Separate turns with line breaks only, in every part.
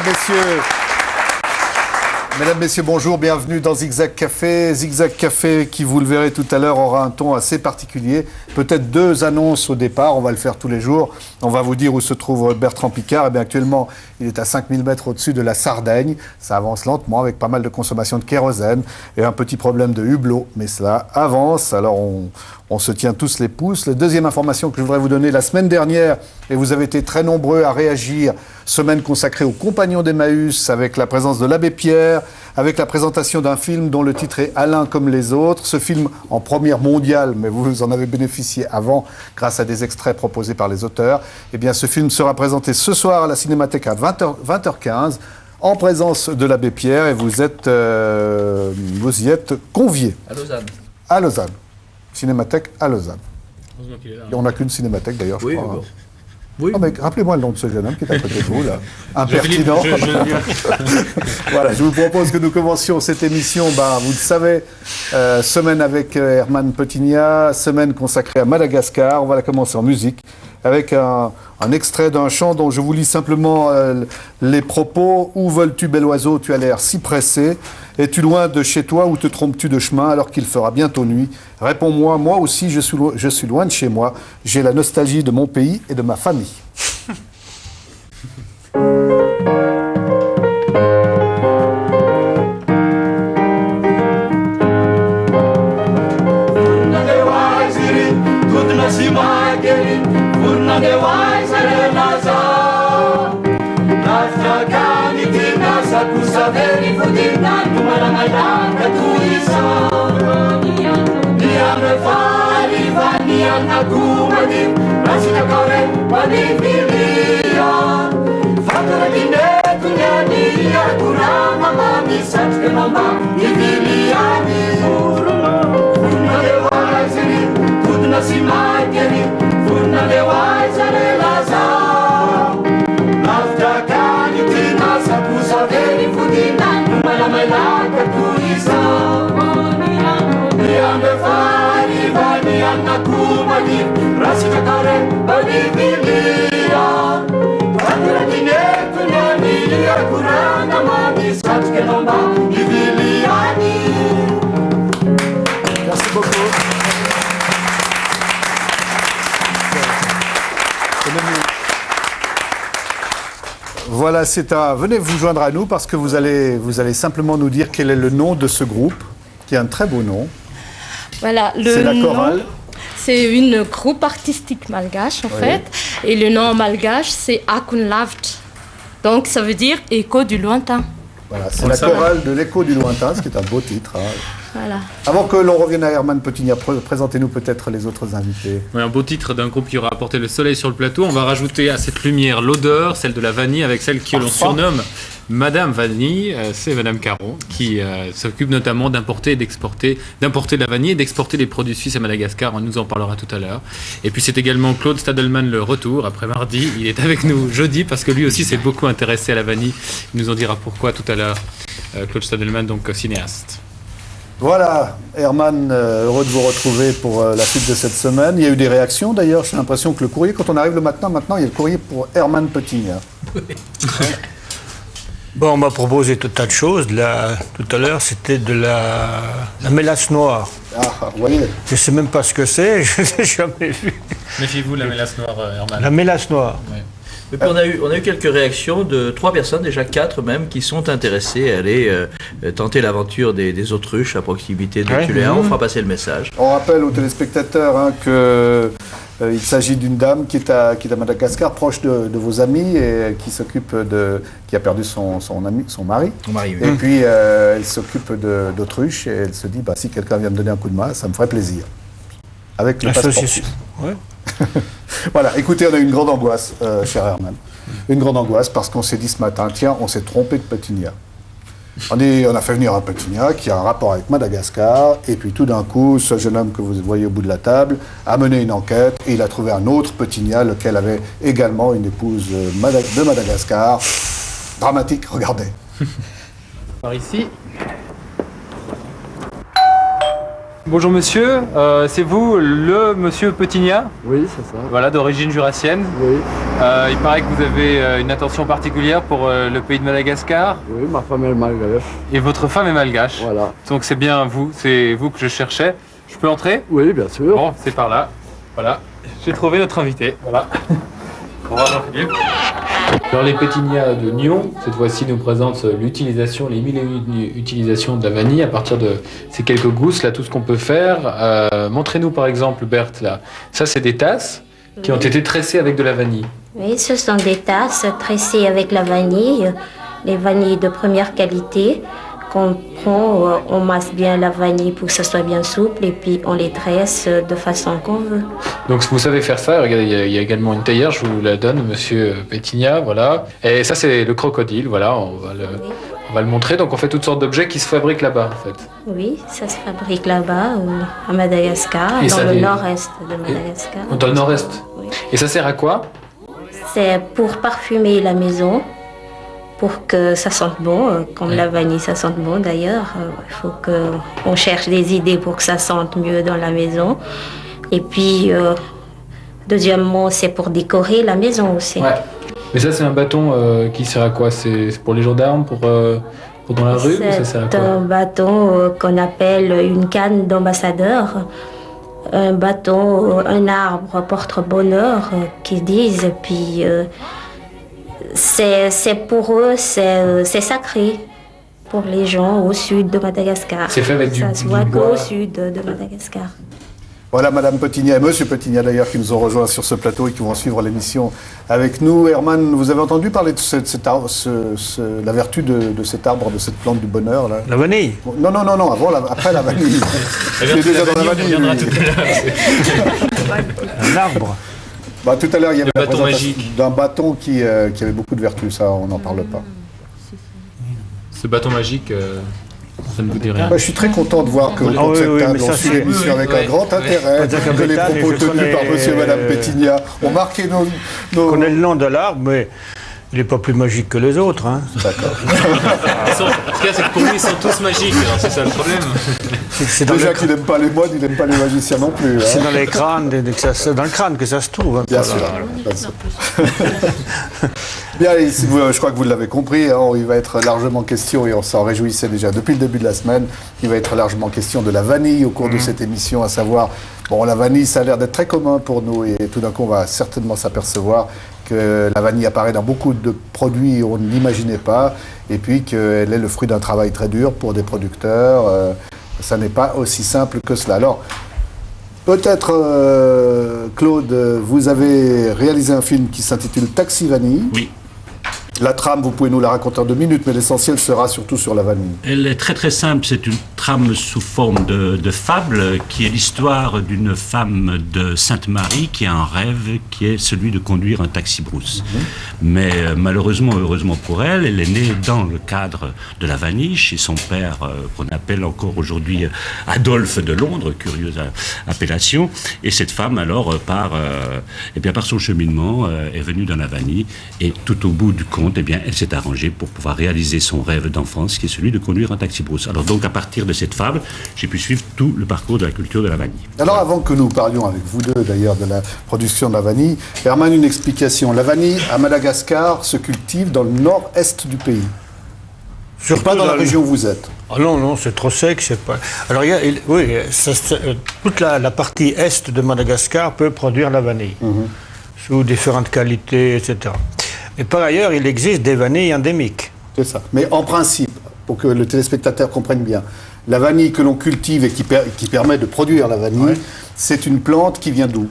messieurs. Mesdames, messieurs, bonjour, bienvenue dans Zigzag Café. Zigzag Café, qui, vous le verrez tout à l'heure, aura un ton assez particulier. Peut-être 2 annonces au départ, on va le faire tous les jours. On va vous dire où se trouve Bertrand Piccard. Eh bien, actuellement, il est à 5000 mètres au-dessus de la Sardaigne. Ça avance lentement, avec pas mal de consommation de kérosène et un petit problème de hublot. Mais cela avance, alors on se tient tous les pouces. La deuxième information que je voudrais vous donner, la semaine dernière, et vous avez été très nombreux à réagir, semaine consacrée aux compagnons d'Emmaüs, avec la présence de l'abbé Pierre, avec la présentation d'un film dont le titre est Alain comme les autres. Ce film en première mondiale, mais vous en avez bénéficié avant grâce à des extraits proposés par les auteurs. Eh bien, ce film sera présenté ce soir à la Cinémathèque à 20h15 en présence de l'abbé Pierre, et vous y êtes conviés.
À Lausanne.
À Lausanne. Cinémathèque à Lausanne.
Est là,
et on n'a qu'une cinémathèque d'ailleurs, je crois.
Bon. Oui.
Oh, mais rappelez-moi le nom de ce jeune homme qui est à côté de vous, là. Impertinent. Voilà, je vous propose que nous commencions cette émission, vous le savez, semaine avec Herman Petigna, semaine consacrée à Madagascar. On va la commencer en musique avec un extrait d'un chant dont je vous lis simplement les propos. Où voles-tu, bel oiseau, tu as l'air si pressé. Es-tu loin de chez toi ou te trompes-tu de chemin alors qu'il fera bientôt nuit? Réponds-moi, moi aussi je suis loin de chez moi. J'ai la nostalgie de mon pays et de ma famille. Merci beaucoup. Voilà, venez vous joindre à nous parce que vous allez simplement nous dire quel est le nom de ce groupe, qui a un très beau nom.
Voilà,
c'est la chorale.
C'est une groupe artistique malgache en fait, et le nom malgache c'est Akun Lavt. Donc ça veut dire écho du lointain.
Voilà, c'est la chorale de l'écho du lointain, ce qui est un beau titre.
Voilà.
Avant que l'on revienne à Herman Petigna, présentez-nous peut-être les autres invités.
Oui, un beau titre d'un groupe qui aura apporté le soleil sur le plateau. On va rajouter à cette lumière l'odeur, celle de la vanille, avec celle que l'on surnomme Madame Vanille. C'est Madame Caron qui s'occupe notamment d'importer de la vanille et d'exporter les produits suisses à Madagascar. On nous en parlera tout à l'heure. Et puis c'est également Claude Stadelman, le retour après mardi. Il est avec nous jeudi parce que lui aussi s'est beaucoup intéressé à la vanille. Il nous en dira pourquoi tout à l'heure. Claude Stadelman, donc cinéaste.
Voilà, Herman, heureux de vous retrouver pour la suite de cette semaine. Il y a eu des réactions d'ailleurs, j'ai l'impression que le courrier, quand on arrive le matin, maintenant il y a le courrier pour Herman Petigna.
Bon, on m'a proposé tout un tas de choses. Là, tout à l'heure, c'était de la mélasse noire.
Ah, vous voyez.
Je ne sais même pas ce que c'est, je ne l'ai jamais vu.
Méfiez-vous de la mélasse noire, Herman.
La mélasse noire.
Oui.
Et puis on a eu quelques réactions de 3 personnes, déjà 4 même, qui sont intéressées à aller tenter l'aventure des autruches à proximité de Tuléa. On fera passer le message.
On rappelle aux téléspectateurs qu'il s'agit d'une dame qui est à Madagascar, proche de vos amis, et qui a perdu son mari.
Oui.
Et puis elle s'occupe d'autruches, et elle se dit, si quelqu'un vient me donner un coup de main, ça me ferait plaisir. Avec le passeport.
Ouais.
Voilà, écoutez, on a eu une grande angoisse, cher Herman. Une grande angoisse parce qu'on s'est dit ce matin, tiens, on s'est trompé de Petigna. On a fait venir un Petigna qui a un rapport avec Madagascar, et puis tout d'un coup, ce jeune homme que vous voyez au bout de la table a mené une enquête, et il a trouvé un autre Petigna, lequel avait également une épouse de Madagascar. Dramatique, regardez.
Par ici. Bonjour monsieur, c'est vous le monsieur Petigna?
Oui, c'est ça.
Voilà, d'origine jurassienne.
Oui,
Il paraît que vous avez une attention particulière pour le pays de Madagascar.
oui, ma femme est malgache.
Et votre femme est malgache.
Voilà.
Donc c'est bien c'est vous que je cherchais. Je peux entrer?
Oui, bien sûr.
Bon, c'est par là. Voilà, j'ai trouvé notre invité. Voilà. Au revoir Jean-Philippe. Alors les Pétignats de Nyon, cette fois-ci, nous présentent l'utilisation, les mille et une utilisations de la vanille à partir de ces quelques gousses, là, tout ce qu'on peut faire. Montrez-nous par exemple, Berthe, là. Ça, c'est des tasses qui ont été tressées avec de la vanille.
Oui, ce sont des tasses tressées avec la vanille, les vanilles de première qualité qu'on prend, on masse bien la vanille pour que ça soit bien souple et puis on les tresse de façon qu'on veut.
Donc vous savez faire ça, regardez, il y a également une théière, je vous la donne, monsieur Pétignat, voilà. Et ça c'est le crocodile, voilà, on va le montrer. Donc on fait toutes sortes d'objets qui se fabriquent là-bas en fait.
Oui, ça se fabrique là-bas, à Madagascar,
Et
dans
ça
le
vient-
nord-est de Madagascar.
Dans le nord-est.
Oui.
Et ça sert à quoi?
C'est pour parfumer la maison, pour que ça sente bon, comme la vanille, ça sente bon d'ailleurs. Il faut qu'on cherche des idées pour que ça sente mieux dans la maison. Et puis, deuxièmement, c'est pour décorer la maison aussi.
Ouais. Mais ça c'est un bâton qui sert à quoi? C'est pour les gendarmes, pour dans la rue, ou ça sert à
C'est
quoi?
un bâton qu'on appelle une canne d'ambassadeur. Un bâton, un arbre porte-bonheur qu'ils disent. Et puis, c'est pour eux, c'est sacré pour les gens au sud de Madagascar.
C'est fait avec
Ça
du
se voit
bois.
qu'au sud de Madagascar.
Voilà Madame Petigna et Monsieur Petigna d'ailleurs qui nous ont rejoints sur ce plateau et qui vont suivre l'émission avec nous. Herman, vous avez entendu parler de la vertu de cet arbre, de cette plante du bonheur là?
La vanille.
Non, après la vanille. Il est déjà dans la vanille.
Un arbre.
Bah, tout à l'heure, il y avait
Le
la
bâton
présentation
magique.
d'un bâton qui avait beaucoup de vertus, ça on n'en parle pas.
Ce bâton magique, ça ne vous dit rien.
Bah, je suis très content de voir que
Ah
autour de
oui,
cette
oui,
table,
mais
on
ça,
suit
c'est-
l'émission avec
oui,
un grand
oui.
intérêt,
Pas dire
que les
capital,
propos
je
tenus
connais,
par Monsieur et Madame Petigna ont marqué nos...
On connaît le nom de l'arbre, mais il n'est pas plus magique que les autres. Hein.
D'accord.
Ce qu'il y a, c'est que pour lui, ils sont tous magiques, alors c'est ça le problème.
C'est dans,
Déjà
le-
qu'il n'aime pas les moines, il n'aime pas les magiciens non plus. hein.
c'est dans les crânes, c'est dans le crâne que ça se trouve. hein.
Bien
Voilà.
sûr. Bien sûr. Bien, ici, je crois que vous l'avez compris, hein, il va être largement question, et on s'en réjouissait déjà depuis le début de la semaine, il va être largement question de la vanille au cours de cette émission, à savoir, bon, la vanille, ça a l'air d'être très commun pour nous, et tout d'un coup, on va certainement s'apercevoir que la vanille apparaît dans beaucoup de produits où on ne l'imaginait pas, et puis qu'elle est le fruit d'un travail très dur pour des producteurs. Ça n'est pas aussi simple que cela. Alors, peut-être, Claude, vous avez réalisé un film qui s'intitule Taxi Vanille.
Oui.
La trame, vous pouvez nous la raconter en 2 minutes, mais l'essentiel sera surtout sur la vanille.
Elle est très très simple, c'est une trame sous forme de fable qui est l'histoire d'une femme de Sainte-Marie qui a un rêve qui est celui de conduire un taxi-brousse. Mais malheureusement, heureusement pour elle, elle est née dans le cadre de la vanille chez son père qu'on appelle encore aujourd'hui Adolphe de Londres, curieuse appellation. Et cette femme alors par son cheminement est venue dans la vanille et tout au bout du compte, eh bien, elle s'est arrangée pour pouvoir réaliser son rêve d'enfance, qui est celui de conduire un taxi-brousse. Alors donc, à partir de cette fable, j'ai pu suivre tout le parcours de la culture de la vanille.
Alors, avant que nous parlions avec vous deux, d'ailleurs, de la production de la vanille, Herman, une explication. La vanille, à Madagascar, se cultive dans le nord-est du pays.
Surtout
Pas dans la
le-
région où vous êtes.
Ah non, c'est trop sec, c'est pas. Alors, oui, toute la partie est de Madagascar peut produire la vanille, sous différentes qualités, etc. Mais par ailleurs, il existe des vanilles endémiques.
C'est ça. Mais en principe, pour que le téléspectateur comprenne bien, la vanille que l'on cultive et qui permet de produire la vanille, c'est une plante qui vient d'où?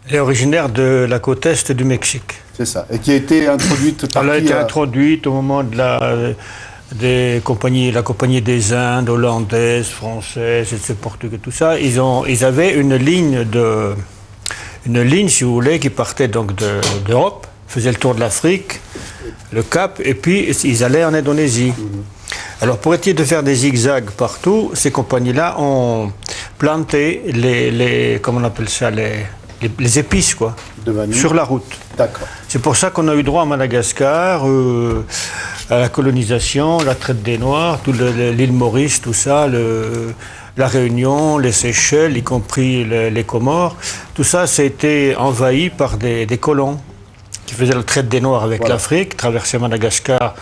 Elle est originaire de la côte est du Mexique.
C'est ça. Et qui a été introduite par
Elle a
qui,
été introduite au moment de la compagnie des Indes, hollandaise, française, etc., portugais, tout ça. Ils avaient une ligne, si vous voulez, qui partait donc d'Europe, faisait le tour de l'Afrique, le Cap, et puis ils allaient en Indonésie. Alors pour essayer de faire des zigzags partout, ces compagnies-là ont planté comment on appelle ça, les épices, quoi,
de vanille.
sur la route.
D'accord.
C'est pour ça qu'on a eu droit à Madagascar, à la colonisation, la traite des Noirs, l'île Maurice, tout ça, la Réunion, les Seychelles, y compris les Comores. Tout ça, ça a été envahi par des colons qui faisaient la traite des Noirs avec l'Afrique, traversaient Madagascar,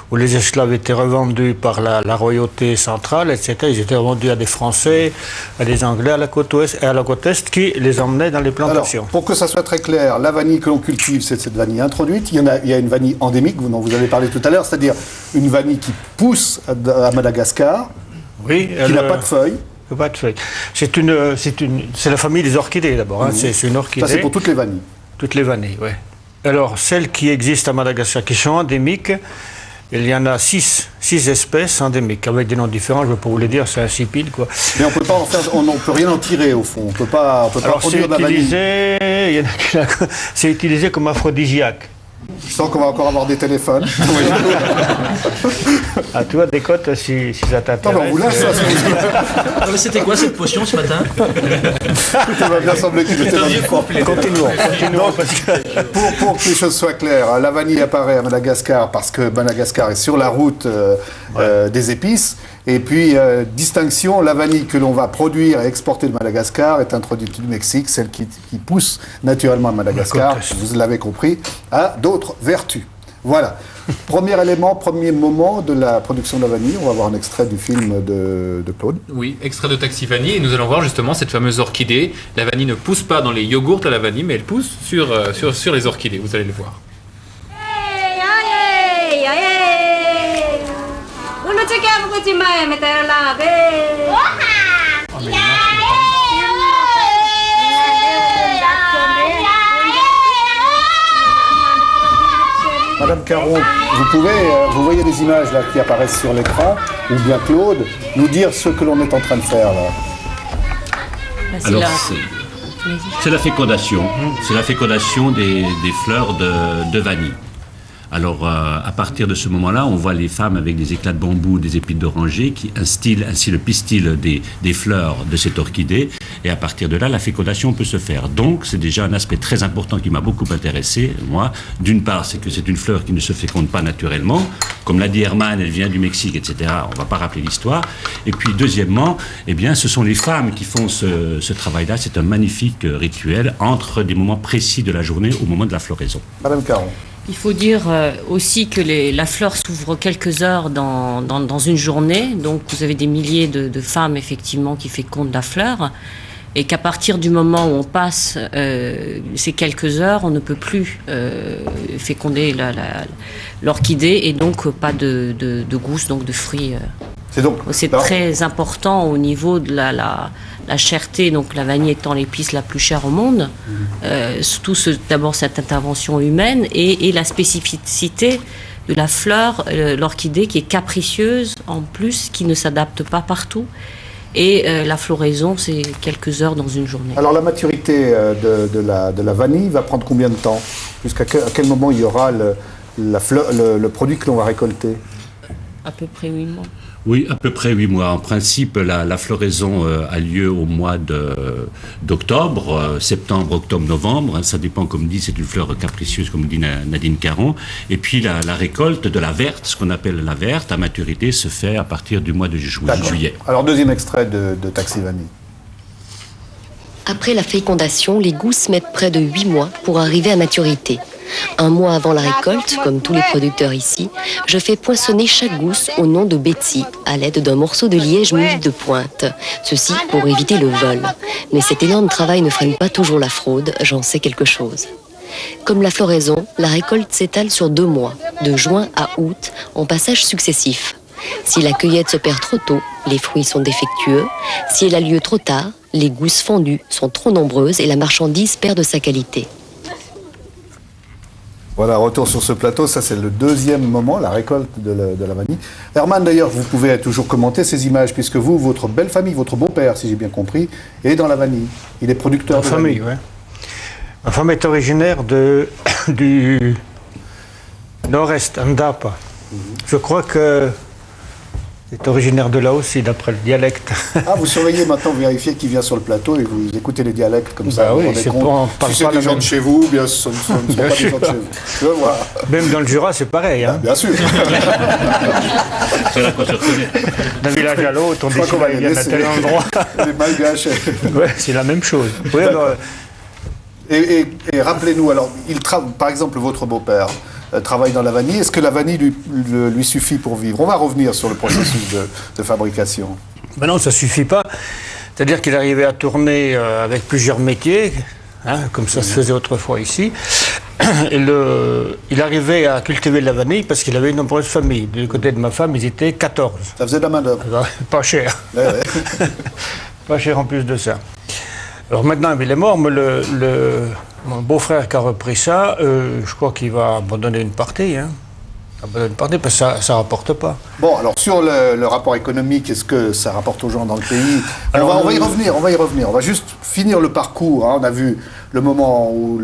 où les esclaves étaient revendus par la royauté centrale, etc. Ils étaient revendus à des Français, à des Anglais à la côte ouest et à la côte est, qui les emmenaient dans les plantations.
Alors, pour que ça soit très clair, la vanille que l'on cultive, c'est cette vanille introduite. Il y a une vanille endémique, dont vous avez parlé tout à l'heure, c'est-à-dire une vanille qui pousse à Madagascar,
Oui,
qui n'a pas de feuilles.
Pas de feuilles. C'est la famille des orchidées d'abord. Hein. C'est une orchidée.
Ça, c'est pour toutes les vanilles.
Toutes les vanilles, oui. Alors, celles qui existent à Madagascar, qui sont endémiques, il y en a 6 espèces endémiques, avec des noms différents, je ne vais pas vous les dire, c'est insipide, quoi.
Mais on peut pas en faire, on ne peut rien en tirer, au fond. On peut pas produire de la vanille.
C'est utilisé comme aphrodisiaque.
Je sens qu'on va encore avoir des téléphones.
À toi, décote si ça t'intéresse.
Non, mais on vous lâche ça.
Non, mais c'était quoi cette potion ce matin?
Tout va bien sembler qu'il était dans le fond.
Continuons.
Pour que les choses soient claires, la vanille apparaît à Madagascar parce que Madagascar est sur la route des épices. Et puis, distinction, la vanille que l'on va produire et exporter de Madagascar est introduite du Mexique, celle qui pousse naturellement à Madagascar, vous l'avez compris, a d'autres vertus. Voilà. Premier élément, premier moment de la production de la vanille. On va voir un extrait du film de Claude.
Oui, extrait de Taxi Vanille, et nous allons voir justement cette fameuse orchidée. La vanille ne pousse pas dans les yogourts à la vanille, mais elle pousse sur les orchidées, vous allez le voir.
Madame Caron, vous voyez les images là qui apparaissent sur l'écran, ou bien Claude, nous dire ce que l'on est en train de faire là.
Alors, c'est la fécondation. C'est la fécondation des fleurs de vanille. Alors, à partir de ce moment-là, on voit les femmes avec des éclats de bambou, des épines d'oranger qui instillent ainsi le pistil des fleurs de cette orchidée. Et à partir de là, la fécondation peut se faire. Donc, c'est déjà un aspect très important qui m'a beaucoup intéressé, moi. D'une part, c'est que c'est une fleur qui ne se féconde pas naturellement. Comme l'a dit Herman, elle vient du Mexique, etc. On ne va pas rappeler l'histoire. Et puis, deuxièmement, eh bien, ce sont les femmes qui font ce travail-là. C'est un magnifique rituel entre des moments précis de la journée au moment de la floraison.
Madame Caron.
Il faut dire aussi que la fleur s'ouvre quelques heures dans une journée. Donc, vous avez des milliers de femmes, effectivement, qui fécondent la fleur. Et qu'à partir du moment où on passe ces quelques heures, on ne peut plus féconder l'orchidée et donc pas de gousses, donc de fruits. C'est très important au niveau de la cherté, donc la vanille étant l'épice la plus chère au monde. Surtout d'abord cette intervention humaine et la spécificité de la fleur, l'orchidée qui est capricieuse en plus, qui ne s'adapte pas partout. Et la floraison, c'est quelques heures dans une journée.
Alors la maturité de la vanille va prendre combien de temps? Jusqu'à quel moment il y aura le produit que l'on va récolter?
À peu près 8 mois.
Oui, à peu près 8 mois. En principe, la floraison a lieu au mois d'octobre, septembre, octobre, novembre. Ça dépend, comme dit, c'est une fleur capricieuse, comme dit Nadine Caron. Et puis la récolte de la verte, ce qu'on appelle la verte, à maturité, se fait à partir du mois de juillet.
Alors, deuxième extrait de Taxi Vanille.
Après la fécondation, les gousses mettent près de 8 mois pour arriver à maturité. Un mois avant la récolte, comme tous les producteurs ici, je fais poinçonner chaque gousse au nom de Betsy, à l'aide d'un morceau de liège muni de pointe. Ceci pour éviter le vol. Mais cet énorme travail ne freine pas toujours la fraude, j'en sais quelque chose. Comme la floraison, la récolte s'étale sur 2 mois, de juin à août, en passages successifs. Si la cueillette se perd trop tôt, les fruits sont défectueux. Si elle a lieu trop tard, les gousses fendues sont trop nombreuses et la marchandise perd de sa qualité.
Voilà, retour sur ce plateau, ça c'est le deuxième moment, la récolte de la vanille. Herman, d'ailleurs, vous pouvez toujours commenter ces images, puisque vous, votre belle famille, votre beau-père, si j'ai bien compris, est dans la vanille. Il est producteur de vanille.
Oui. Ma femme est originaire du nord-est, Andapa. Je crois que C'est originaire de là aussi, d'après le dialecte.
Ah, vous surveillez maintenant, vous vérifiez qui vient sur le plateau et vous écoutez les dialectes comme ça.
Bah
vous
oui,
vous rendez
c'est
compte.
pas- on parle
Si c'est
pas
des
la
gens
même-
de chez vous, bien ce ne sont pas des gens de chez vous. Je vois.
Même dans le Jura, c'est pareil. Hein.
Bien sûr.
C'est là qu'on se reconnaît.
D'un village à l'autre, on
Je
dit
crois qu'on va
qu'ils
les
viennent à
laisser.
tel endroit.
Les Malgaches.
Ouais, c'est la même chose. Oui, alors,
Et rappelez-nous, alors, par exemple, votre beau-père travaille dans la vanille. Est-ce que la vanille lui suffit pour vivre? On va revenir sur le processus de fabrication.
ben non, ça ne suffit pas. C'est-à-dire qu'il arrivait à tourner avec plusieurs métiers, hein, comme ça se faisait autrefois ici. Et il arrivait à cultiver de la vanille parce qu'il avait une nombreuse famille. Du côté de ma femme, ils étaient 14.
Ça faisait de la main-d'œuvre.
Pas cher.
Ouais, ouais.
Pas cher en plus de ça. Alors maintenant, il est mort, mais mon beau-frère qui a repris ça, je crois qu'il va abandonner une partie. Hein. Abandonner une partie parce que ça ne rapporte pas.
Bon, alors sur le rapport économique, est-ce que ça rapporte aux gens dans le pays? Alors, on va y revenir. On va juste finir le parcours. Hein. On a vu le moment où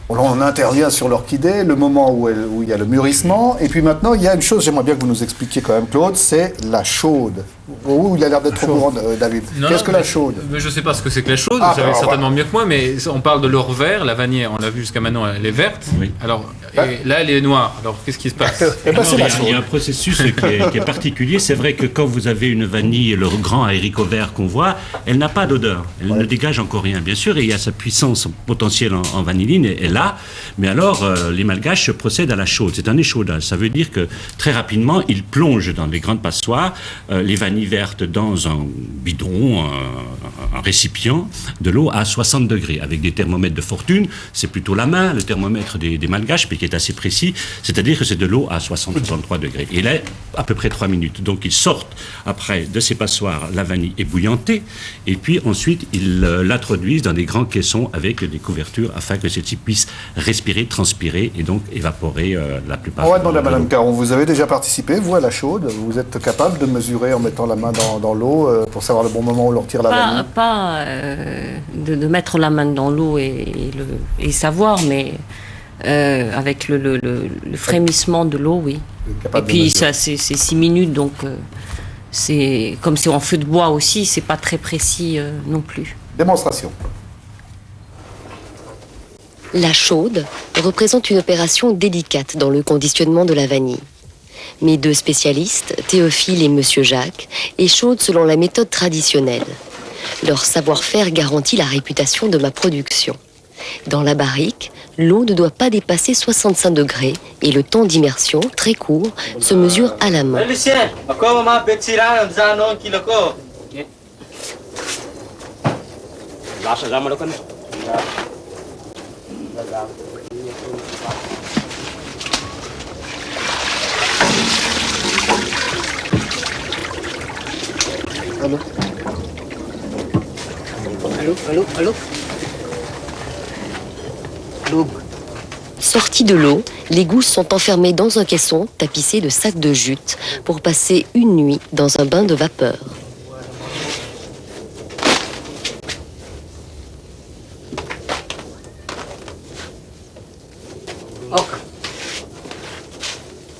on intervient sur l'orchidée, le moment où il y a le mûrissement, et puis maintenant, il y a une chose, j'aimerais bien que vous nous expliquiez quand même, Claude, c'est la chaude. Oh, il a l'air d'être au courant, David. Qu'est-ce que la chaude?
Je ne sais pas ce que c'est que la chaude,
Ah,
vous savez
alors,
certainement mieux que moi, mais on parle de l'or vert, la vanille, on l'a vu jusqu'à maintenant, elle est verte.
Oui.
Alors, et là, elle est noire. Alors, qu'est-ce qui se passe?
Eh ben, c'est la
Il y a un processus qui est particulier. C'est vrai que quand vous avez une vanille, le grand haricot vert qu'on voit, elle n'a pas d'odeur. Elle ne dégage encore rien, bien sûr, et il y a sa puissance potentielle en vanilline est là. Mais alors, les Malgaches procèdent à la chaude. C'est un échaudage. Ça veut dire que très rapidement, ils plongent dans des grandes passoires les vanilles vertes dans un bidon, un récipient, de l'eau à 60 degrés, avec des thermomètres de fortune. C'est plutôt la main, le thermomètre des Malgaches, mais qui est assez précis. C'est-à-dire que c'est de l'eau à 60-63 degrés. Et là, à peu près 3 minutes. Donc, ils sortent après de ces passoires la vanille ébouillantée, et puis ensuite, ils l'introduisent dans des grands caissons avec des couvertures afin que celle-ci puisse respirer, transpirer et donc évaporer la plupart.
On va demander à
de
Madame
l'eau.
Caron, vous avez déjà participé, vous, à la chaude? Vous êtes capable de mesurer en mettant la main dans l'eau pour savoir le bon moment où l'on retire la vanille?
Pas de mettre la main dans l'eau et savoir, mais avec le frémissement de l'eau, oui. Et puis ça, c'est 6 minutes, donc c'est comme c'est en feu de bois aussi, c'est pas très précis non plus.
Démonstration.
La chaude représente une opération délicate dans le conditionnement de la vanille. Mes deux spécialistes, Théophile et Monsieur Jacques, échaudent selon la méthode traditionnelle. Leur savoir-faire garantit la réputation de ma production. Dans la barrique, l'eau ne doit pas dépasser 65 degrés et le temps d'immersion, très court, se mesure à la main. Sortis de l'eau, les gousses sont enfermées dans un caisson tapissé de sacs de jute pour passer une nuit dans un bain de vapeur.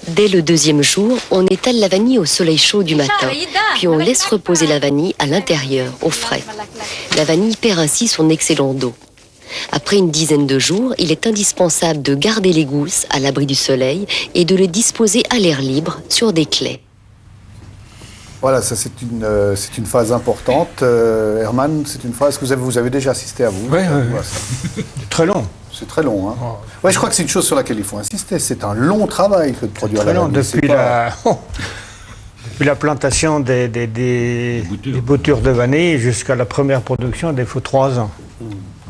Dès le deuxième jour, on étale la vanille au soleil chaud du matin, puis on laisse reposer la vanille à l'intérieur, au frais. La vanille perd ainsi son excellent dos. Après une dizaine de jours, il est indispensable de garder les gousses à l'abri du soleil et de les disposer à l'air libre sur des claies.
Voilà, ça c'est une phase importante. Herman, c'est une phase que vous avez déjà assisté à vous.
Oui,
Voilà,
c'est très long.
c'est très long. Hein. Ouais, je crois que c'est une chose sur laquelle il faut insister. C'est un long travail que de produire
Très
la
long.
vanille.
Depuis la plantation des boutures de vanille jusqu'à la première production, il faut 3 ans.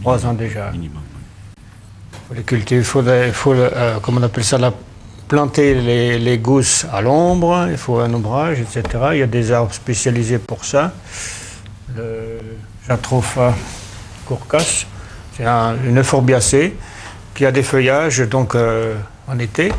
3 ans déjà.
Minimum.
Il faut les cultiver, il faut comment on appelle ça, planter les gousses à l'ombre, il faut un ombrage, etc. Il y a des arbres spécialisés pour ça. Le Jatropha curcas, c'est une euphorbiacée qui a des feuillages donc en été.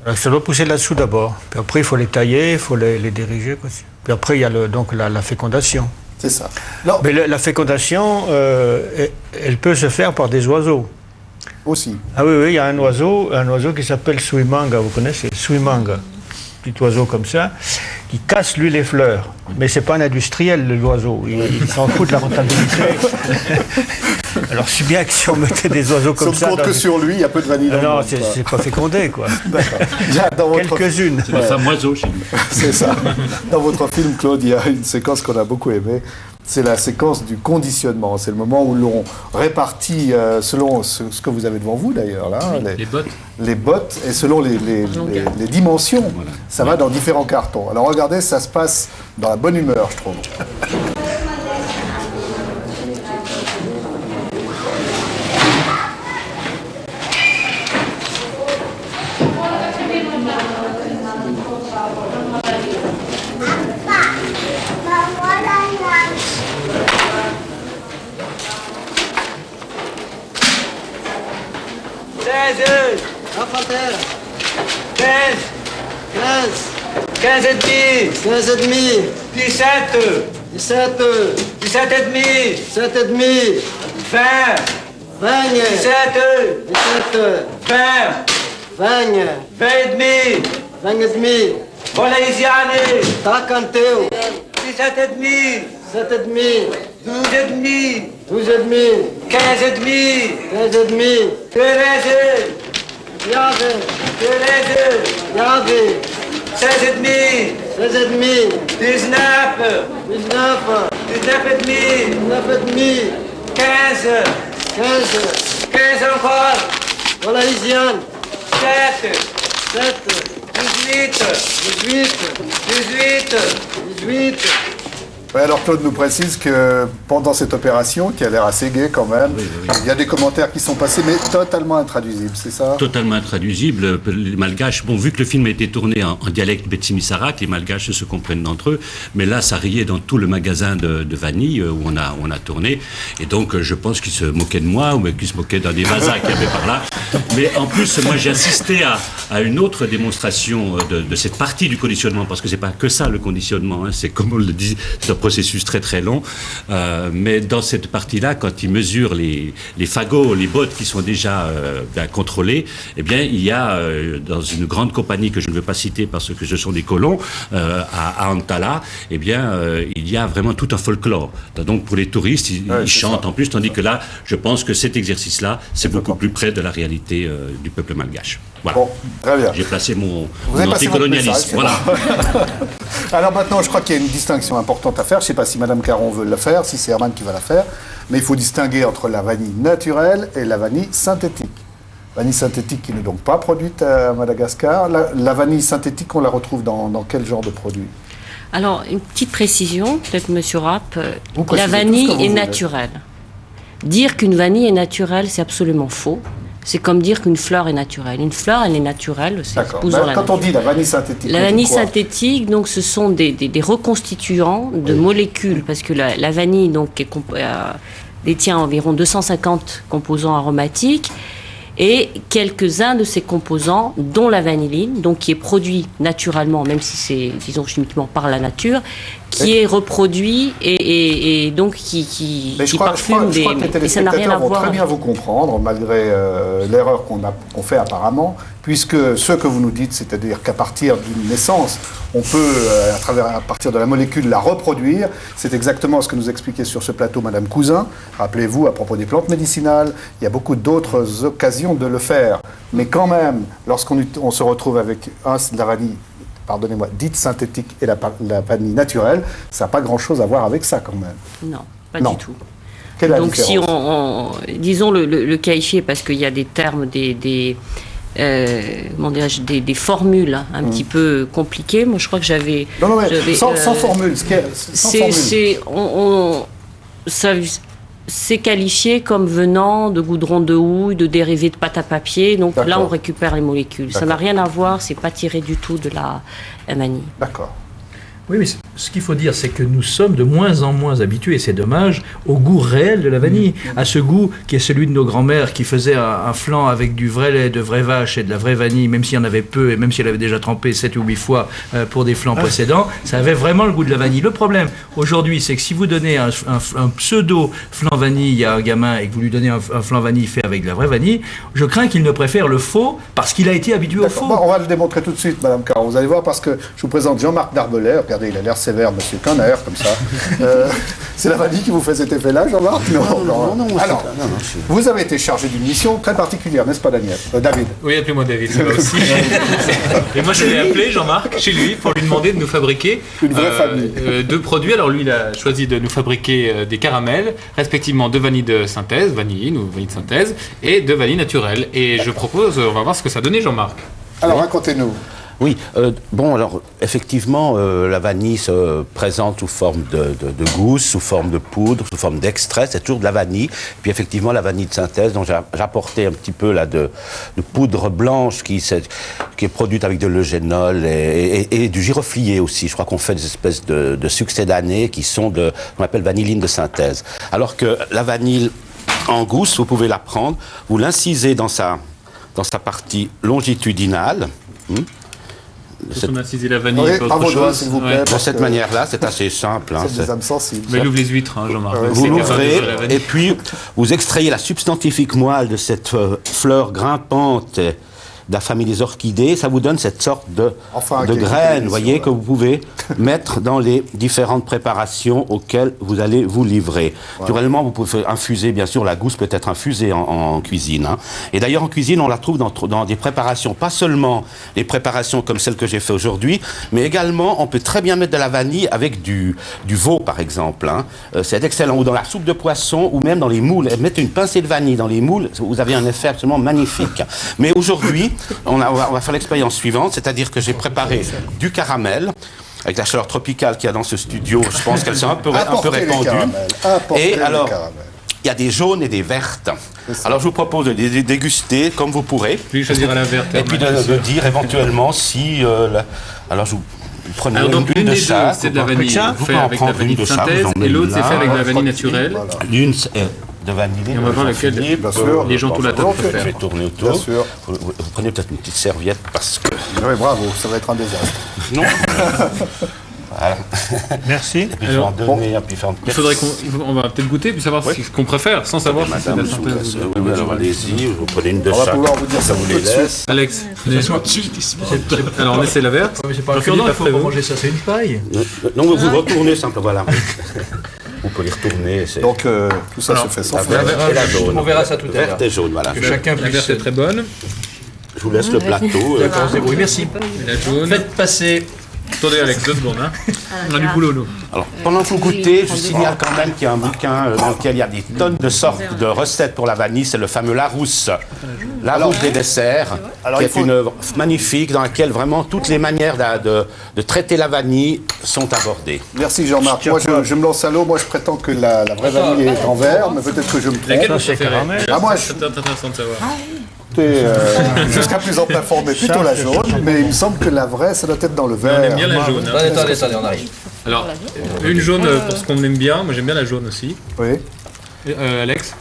Alors, ça doit pousser là-dessous d'abord. Puis après, il faut les tailler, il faut les diriger. Quoi. Puis après, il y a donc la fécondation.
C'est ça. Non.
Mais la fécondation, elle peut se faire par des oiseaux.
Aussi.
Ah oui, il y a un oiseau qui s'appelle suimanga, vous connaissez? Suimanga. petit oiseau comme ça, qui casse lui les fleurs. Mais c'est pas un industriel l'oiseau, il s'en fout de la rentabilité. Alors si bien que si on mettait des oiseaux comme ça...
Si on ne compte que sur lui, il y a peu de vanille.
Non, c'est pas fécondé, quoi. Quelques-unes.
C'est la femme oiseau chez nous.
C'est ça. Dans votre film, Claude, il y a une séquence qu'on a beaucoup aimée. C'est la séquence du conditionnement. C'est le moment où l'on répartit, selon ce que vous avez devant vous d'ailleurs, là,
les bottes.
Les bottes, et selon les dimensions, voilà. Ça va dans différents cartons. Alors regardez, ça se passe dans la bonne humeur, je trouve.
et demi, 15 et demi, 17 et demi, 17 et demi, 20, 17, 20, 20 et demi, 20 et demi, Bolaisiani, Tacanteu, 17 et demi, 7 et demi, 12 et demi, 12 et demi, 15 et demi, 15 et demi, 13, Yave, 16 et demi, 16 et demi, 19 et demi, 19 et demi, 15 encore, Bolaisiani, 7, 18.
Ouais, alors Claude nous précise que pendant cette opération, qui a l'air assez gaie quand même, il y a des commentaires qui sont passés, mais totalement intraduisibles, c'est ça?
Totalement intraduisibles. Les Malgaches, bon, vu que le film a été tourné en dialecte Betsimisaraq, les Malgaches se comprennent d'entre eux, mais là, ça riait dans tout le magasin de vanille où on a tourné, et donc je pense qu'ils se moquaient de moi, ou qu'ils se moquaient d'un des vasas qu'il y avait par là. Mais en plus, moi, j'ai assisté à une autre démonstration de cette partie du conditionnement, parce que c'est pas que ça, le conditionnement, hein, c'est comme on le dit, c'est un processus très très long, mais dans cette partie-là, quand ils mesurent les fagots, les bottes qui sont déjà contrôlées, eh bien, il y a dans une grande compagnie que je ne veux pas citer parce que ce sont des colons, à Antala, eh bien, il y a vraiment tout un folklore. Donc pour les touristes, ils chantent en plus, tandis que là, je pense que cet exercice-là, c'est beaucoup plus près de la réalité du peuple malgache. Voilà.
Bon, très bien.
J'ai placé mon anticolonialisme. Voilà.
Alors maintenant, je crois qu'il y a une distinction importante à faire. Je ne sais pas si Mme Caron veut la faire, si c'est Herman qui va la faire, mais il faut distinguer entre la vanille naturelle et la vanille synthétique. Vanille synthétique qui n'est donc pas produite à Madagascar. La vanille synthétique, on la retrouve dans quel genre de produit?
Alors, une petite précision, peut-être Monsieur Rapp, la vanille est naturelle. Dire qu'une vanille est naturelle, c'est absolument faux. C'est comme dire qu'une fleur est naturelle. Une fleur, elle est naturelle.
D'accord. Quand on dit la vanille synthétique...
La vanille synthétique, donc, ce sont des reconstituants de molécules, parce que la vanille donc, détient environ 250 composants aromatiques, et quelques-uns de ces composants, dont la vanilline, donc qui est produit naturellement, même si c'est, disons, chimiquement par la nature, qui est reproduit et donc qui parfume des...
Et ça n'a rien à voir. Vont très bien vous comprendre, malgré l'erreur qu'on fait apparemment, puisque ce que vous nous dites, c'est-à-dire qu'à partir d'une naissance, on peut, à partir de la molécule, la reproduire. C'est exactement ce que nous expliquait sur ce plateau Madame Cousin. Rappelez-vous, à propos des plantes médicinales, il y a beaucoup d'autres occasions de le faire. Mais quand même, lorsqu'on se retrouve avec la vanille, pardonnez-moi, dite synthétique et la vanille naturelle, ça n'a pas grand-chose à voir avec ça quand même.
Non, pas du tout.
Quelle est la
donc
différence?
si disons le qualifier, parce qu'il y a des termes, des formules un petit peu compliquées. Moi, je crois que j'avais...
Non, mais sans formule.
C'est qualifié comme venant de goudron de houille, de dérivés de pâte à papier. Donc là, on récupère les molécules. Ça n'a rien à voir, c'est pas tiré du tout de la vanille.
D'accord.
Oui, mais ce qu'il faut dire, c'est que nous sommes de moins en moins habitués, et c'est dommage, au goût réel de la vanille, à ce goût qui est celui de nos grands-mères qui faisaient un flan avec du vrai lait de vraie vache et de la vraie vanille, même s'il y en avait peu et même si elle avait déjà trempé 7 ou 8 fois pour des flans précédents, ça avait vraiment le goût de la vanille. Le problème aujourd'hui, c'est que si vous donnez un pseudo flan vanille à un gamin et que vous lui donnez un flan vanille fait avec de la vraie vanille, je crains qu'il ne préfère le faux parce qu'il a été habitué au faux.
Bon, on va le démontrer tout de suite, Madame Caron. Vous allez voir, parce que je vous présente Jean-Marc Darbelay. Regardez, il a l'air sévère, monsieur Conner, comme ça. C'est la vanille qui vous fait cet effet-là, Jean-Marc? Non. Alors, vous avez été chargé d'une mission très particulière, n'est-ce pas, David?
Oui, appelez-moi David, ça va aussi. Et moi, je l'ai appelé Jean-Marc chez lui pour lui demander de nous fabriquer
une vraie famille.
2 produits. Alors lui, il a choisi de nous fabriquer des caramels, respectivement de vanille de synthèse, vanilline ou vanille de synthèse, et de vanille naturelle. Et je propose, on va voir ce que ça donnait, Jean-Marc.
Alors, racontez-nous.
Oui, bon, alors, effectivement, la vanille se présente sous forme de gousse, sous forme de poudre, sous forme d'extrait, c'est toujours de la vanille. Puis, effectivement, la vanille de synthèse, dont j'ai apporté un petit peu là, de poudre blanche qui est produite avec de l'eugénol et du giroflier aussi. Je crois qu'on fait des espèces de succédanés qui sont qu'on appelle vanilline de synthèse. Alors que la vanille en gousse, vous pouvez la prendre, vous l'incisez dans sa partie longitudinale.
On a incisé la vanille avec autre chose.
S'il vous plaît,
de cette manière-là, c'est assez simple.
C'est des âmes sensibles.
Mais il ouvre les huîtres, Jean-Marc.
Vous l'ouvrez et puis vous extrayez la substantifique moelle de cette fleur grimpante de la famille des orchidées. Ça vous donne cette sorte de graines, vous voyez, que vous pouvez mettre dans les différentes préparations auxquelles vous allez vous livrer. Naturellement, vous pouvez infuser, bien sûr, la gousse peut être infusée en cuisine. Hein. Et d'ailleurs, en cuisine, on la trouve dans des préparations, pas seulement les préparations comme celles que j'ai fait aujourd'hui, mais également, on peut très bien mettre de la vanille avec du veau, par exemple. Hein. C'est excellent. Ou dans la soupe de poisson, ou même dans les moules. Mettez une pincée de vanille dans les moules, vous avez un effet absolument magnifique. Mais aujourd'hui, on va faire l'expérience suivante, c'est-à-dire que j'ai préparé du caramel, avec la chaleur tropicale qu'il y a dans ce studio, je pense qu'elle s'est un peu répandue. Et alors, il y a des jaunes et des vertes. Alors je vous propose de les déguster comme vous pourrez.
Lui choisira la verte.
Et puis de dire éventuellement si... alors je vous prenez
une
de
des
chaque.
C'est de la vanille fait avec la vanille de synthèse et l'autre c'est fait avec de la vanille naturelle.
L'une de vanille.
Et on va voir lequel les gens autour de la table préfèrent.
Je vais tourner autour. Vous prenez peut-être une petite serviette parce que...
Oui, bravo, ça va être un désastre.
Non. Voilà.
Merci.
Et puis je vais en donner un peu.
Il faudrait qu'on va peut-être goûter puis savoir ce qu'on préfère sans savoir si c'est de la synthèse.
Oui, alors allez-y, vous prenez une de chaque.
On va pouvoir vous dire ça
vous les laisse.
Alex, alors on essaie la verte.
Mais c'est pas un fondant, il faut pas manger ça, c'est une paille.
Non, vous retournez simplement, voilà. Vous pouvez y retourner.
Donc tout ça se fait sans faire.
Et la jaune.
On verra ça tout à l'heure.
Verte et jaune, voilà.
Que chacun puisse...
La verte est très bonne.
Je vous laisse le plateau.
D'accord, on se débrouille. Merci.
Et la jaune.
Faites passer...
Attendez Alex, 2 secondes. On a du boulot, nous.
Alors, pendant que vous goûtez, je signale quand même qu'il y a un bouquin dans lequel il y a des tonnes de sortes de recettes pour la vanille. C'est le fameux Larousse. Larousse des desserts, qui est une œuvre magnifique dans laquelle vraiment toutes les manières de traiter la vanille sont abordées.
Merci Jean-Marc. Moi, je me lance à l'eau. Moi, je prétends que la vraie vanille est en verre, mais peut-être que je me trompe.
Laquelle vous préférez?
Moi,
c'est intéressant de savoir.
Jusqu'à plus en informé, plutôt la jaune, mais il me semble que la vraie, ça doit être dans le vert.
On aime bien la jaune.
Attendez, on arrive.
Alors, une jaune pour ce qu'on aime bien. Moi, j'aime bien la jaune aussi.
Oui.
Alex?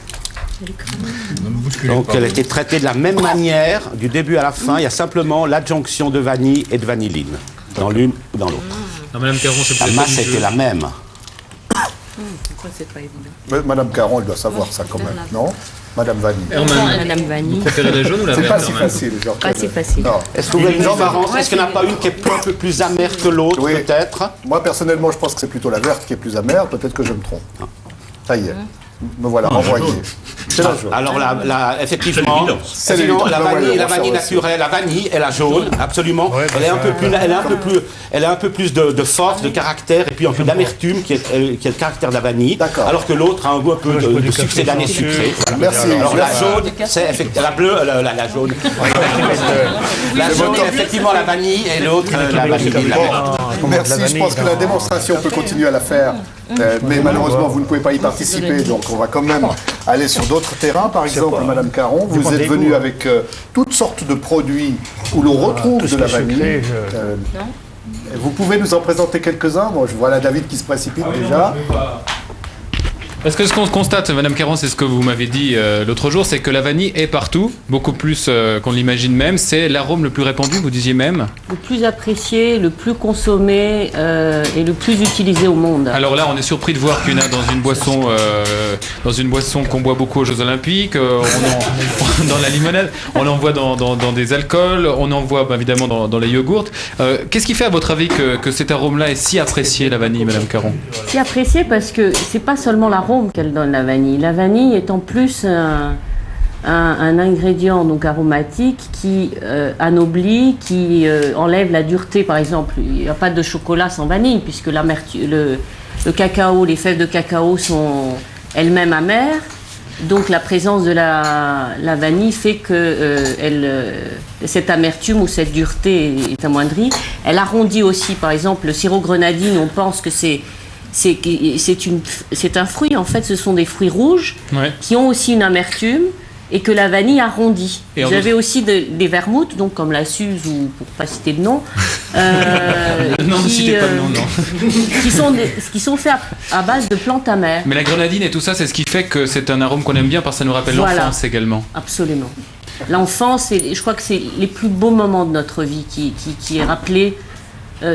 Donc, elle a été traitée de la même manière, du début à la fin. Il y a simplement l'adjonction de vanille et de vanilline, dans l'une ou dans l'autre.
Madame Caron, c'est
la masse était la même.
Pourquoi c'est pas évident?
Madame Caron, elle doit savoir ça quand même, non? Madame Vanille.
Madame Vanille.
Vous préférez la jaune ou la verte?
C'est pas si facile, genre.
Pas si facile.
Est-ce que vous avez une différence? Est-ce qu'il n'y en a pas une qui est un peu plus amère que l'autre, peut-être?
Moi, personnellement, je pense que c'est plutôt la verte qui est plus amère. Peut-être que je me trompe. Ça y est. Me voilà renvoyé. C'est la jaune.
Alors, effectivement, la vanille naturelle, la vanille et la jaune, absolument. Elle est un peu plus de force, de caractère, et puis un peu d'amertume qui est le caractère de la vanille. Alors que l'autre a un goût un peu de succédané sucré.
Merci.
Alors la jaune, c'est la bleue, la jaune. La jaune, effectivement, la vanille, et l'autre, la vanille.
Merci. Je pense que la démonstration, on peut continuer à la faire. Mais malheureusement, vous ne pouvez pas y participer, donc on va quand même aller sur d'autres terrains. Par exemple, Madame Caron, vous êtes venue avec toutes sortes de produits où l'on retrouve de la vanille. Vous pouvez nous en présenter quelques-uns? Moi, je vois là David qui se précipite déjà.
Parce que ce qu'on constate, Madame Caron, c'est ce que vous m'avez dit l'autre jour, c'est que la vanille est partout, beaucoup plus qu'on l'imagine même. C'est l'arôme le plus répandu, vous disiez même.
Le plus apprécié, le plus consommé et le plus utilisé au monde.
Alors là, on est surpris de voir qu'il y en a dans une boisson qu'on boit beaucoup aux Jeux Olympiques, dans la limonade, on en voit dans des alcools, on en voit évidemment dans les yogourts. Qu'est-ce qui fait à votre avis que cet arôme-là est si apprécié, la vanille, Madame Caron?
Si apprécié parce que c'est pas seulement l'arôme qu'elle donne, la vanille. La vanille est en plus un ingrédient donc aromatique qui anoblit, qui enlève la dureté. Par exemple, il n'y a pas de chocolat sans vanille puisque le cacao, les fèves de cacao sont elles-mêmes amères. Donc la présence de la vanille fait que cette amertume ou cette dureté est amoindrie. Elle arrondit aussi, par exemple, le sirop grenadine, on pense que c'est un fruit, en fait, ce sont des fruits rouges qui ont aussi une amertume et que la vanille arrondit. Vous avez aussi des vermouths, donc comme la Suze ou pour pas citer de nom,
non, ne citez pas de nom, non.
qui sont faits à base de plantes amères.
Mais la grenadine et tout ça, c'est ce qui fait que c'est un arôme qu'on aime bien parce que ça nous rappelle l'enfance également.
Absolument. L'enfance, je crois que c'est les plus beaux moments de notre vie qui est rappelé.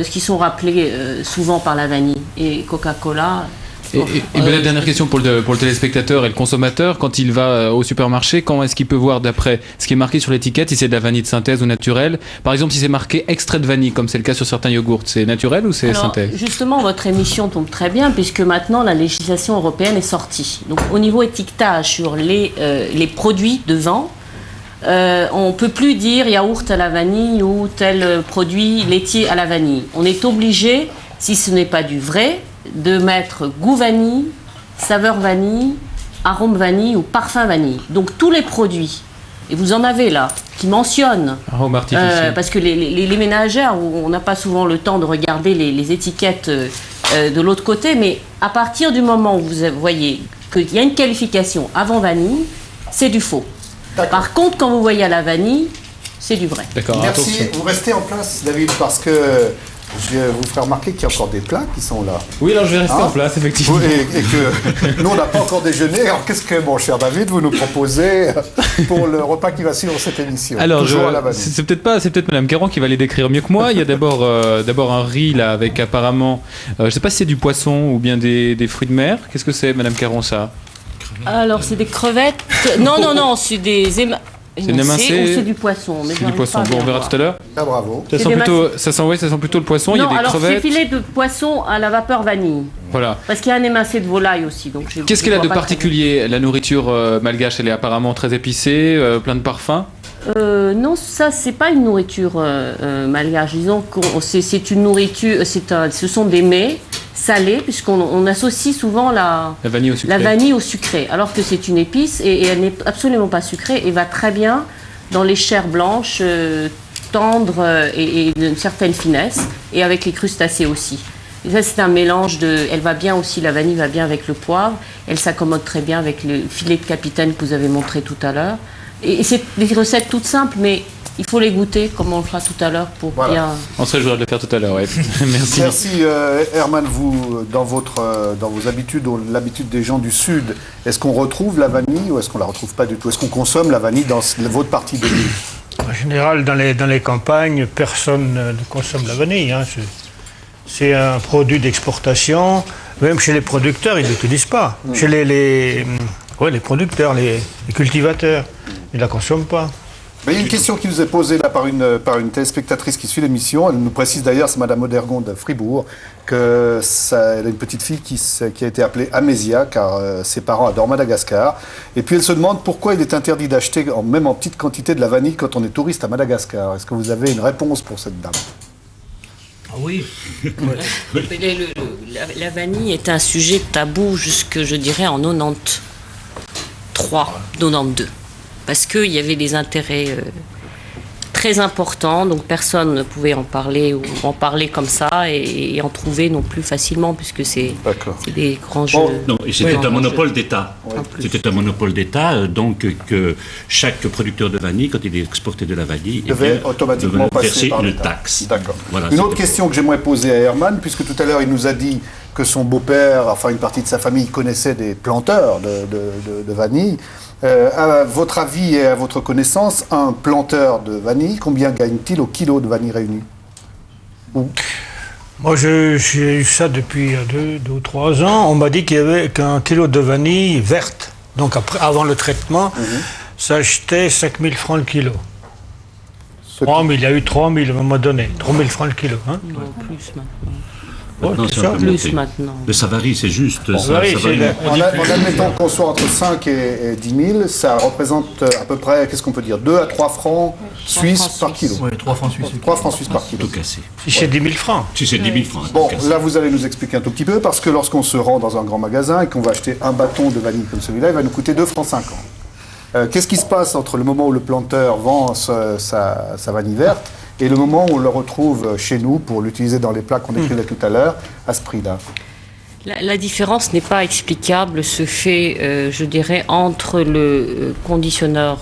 Qui sont rappelés souvent par la vanille et Coca-Cola.
Et la dernière question pour le téléspectateur et le consommateur, quand il va au supermarché, comment est-ce qu'il peut voir d'après ce qui est marqué sur l'étiquette, si c'est de la vanille de synthèse ou naturelle? Par exemple, si c'est marqué extrait de vanille, comme c'est le cas sur certains yogourts, c'est naturel ou c'est synthèse? Justement,
votre émission tombe très bien puisque maintenant la législation européenne est sortie. Donc au niveau étiquetage sur les produits de vin, on ne peut plus dire yaourt à la vanille ou tel produit laitier à la vanille. On est obligé, si ce n'est pas du vrai, de mettre goût vanille, saveur vanille, arôme vanille ou parfum vanille. Donc tous les produits, et vous en avez là, qui mentionnent,
arôme artificiel.
parce que les ménagères, on n'a pas souvent le temps de regarder les étiquettes de l'autre côté, mais à partir du moment où vous voyez qu'il y a une qualification avant vanille, c'est du faux. Par contre, quand vous voyez à la vanille, c'est du vrai.
D'accord.
Merci.
Attention.
Vous restez en place, David, parce que je vais vous faire remarquer qu'il y a encore des plats qui sont là.
Oui, alors je vais rester en place, effectivement.
Et que nous, on n'a pas encore déjeuné. Alors, qu'est-ce que, mon cher David, vous nous proposez pour le repas qui va suivre cette émission?
Alors,
toujours à la vanille.
c'est peut-être Madame Caron qui va les décrire mieux que moi. Il y a d'abord un riz là avec apparemment, je ne sais pas si c'est du poisson ou bien des fruits de mer. Qu'est-ce que c'est, Madame Caron, ça?
Alors, c'est des crevettes. Non, c'est des émincés. Ou c'est du poisson.
C'est du poisson. Bon, on verra tout à l'heure.
Ah, bravo.
Ça sent plutôt le poisson.
Non,
il y a des
alors
crevettes.
c'est filet de poisson à la vapeur vanille.
Voilà.
Parce qu'il y a un émincé de volaille aussi.
Qu'est-ce qu'elle a de particulier? La nourriture malgache, elle est apparemment très épicée, plein de parfums.
Non, ça c'est pas une nourriture malgache. Disons que c'est une nourriture. Ce sont des mets salés, puisqu'on associe souvent la vanille au sucré, alors que c'est une épice et elle n'est absolument pas sucrée et va très bien dans les chairs blanches, tendres et d'une certaine finesse, et avec les crustacés aussi. Et ça, c'est un mélange elle va bien aussi, la vanille va bien avec le poivre, elle s'accommode très bien avec le filet de capitaine que vous avez montré tout à l'heure. Et c'est des recettes toutes simples, mais il faut les goûter, comme on le fera tout à l'heure, pour bien...
On serait joueur de le faire tout à l'heure, oui. Merci.
Merci, Herman. Vous, dans vos habitudes, ou l'habitude des gens du Sud, est-ce qu'on retrouve la vanille ou est-ce qu'on la retrouve pas du tout? Est-ce qu'on consomme la vanille dans votre partie de l'île?
En général, dans les campagnes, personne ne consomme la vanille. Hein. C'est un produit d'exportation. Même chez les producteurs, ils ne l'utilisent pas. Chez les producteurs, les cultivateurs, ils ne la consomment pas.
Mais il y a une question qui nous est posée là par une téléspectatrice qui suit l'émission. Elle nous précise d'ailleurs, c'est Madame Odergon de Fribourg, qu'elle a une petite fille qui a été appelée Amésia car ses parents adorent Madagascar. Et puis elle se demande pourquoi il est interdit d'acheter même en petite quantité de la vanille quand on est touriste à Madagascar. Est-ce que vous avez une réponse pour cette dame?
Oui.
La vanille est un sujet tabou jusque, je dirais, en 93, 92. Parce qu'il y avait des intérêts très important, donc personne ne pouvait en parler ou en parler comme ça et en trouver non plus facilement, puisque c'est des grands jeux.
Non, et c'était un monopole d'État. C'était un monopole d'État, donc que chaque producteur de vanille, quand il exportait de la vanille,
devait automatiquement
verser
passer par
une taxe.
D'accord.
Voilà,
une autre question que j'aimerais poser à Herman, puisque tout à l'heure il nous a dit que son beau-père, enfin une partie de sa famille, connaissait des planteurs de vanille. À votre avis et à votre connaissance, un planteur de vanille, combien gagne-t-il au kilo de vanille réunie?
Moi, j'ai eu ça depuis 2 ou 3 ans. On m'a dit qu'il y avait qu'un kilo de vanille verte, donc avant le traitement, ça achetait 5 000 francs le kilo. 3 000, il y a eu 3 000 à un moment donné. 3 000 francs le kilo. Hein?
Non, plus maintenant.
Maintenant, c'est un peu
plus
monté.
maintenant.
Mais ça varie, c'est juste.
En admettant qu'on soit entre 5 et 10 000, ça représente à peu près, qu'est-ce qu'on peut dire, 2 à 3 francs suisses par kilo.
Oui, 3 francs suisses.
3 francs suisses par kilo.
Tout cassé.
Si c'est 10 000 francs.
Si c'est 10 000 francs.
Bon, là, vous allez nous expliquer un tout petit peu, parce que lorsqu'on se rend dans un grand magasin et qu'on va acheter un bâton de vanille comme celui-là, il va nous coûter 2 francs 50. Qu'est-ce qui se passe entre le moment où le planteur vend sa vanille verte et le moment où on le retrouve chez nous pour l'utiliser dans les plats qu'on décrivait tout à l'heure, à ce prix-là?
La différence n'est pas explicable, se fait, je dirais, entre le conditionneur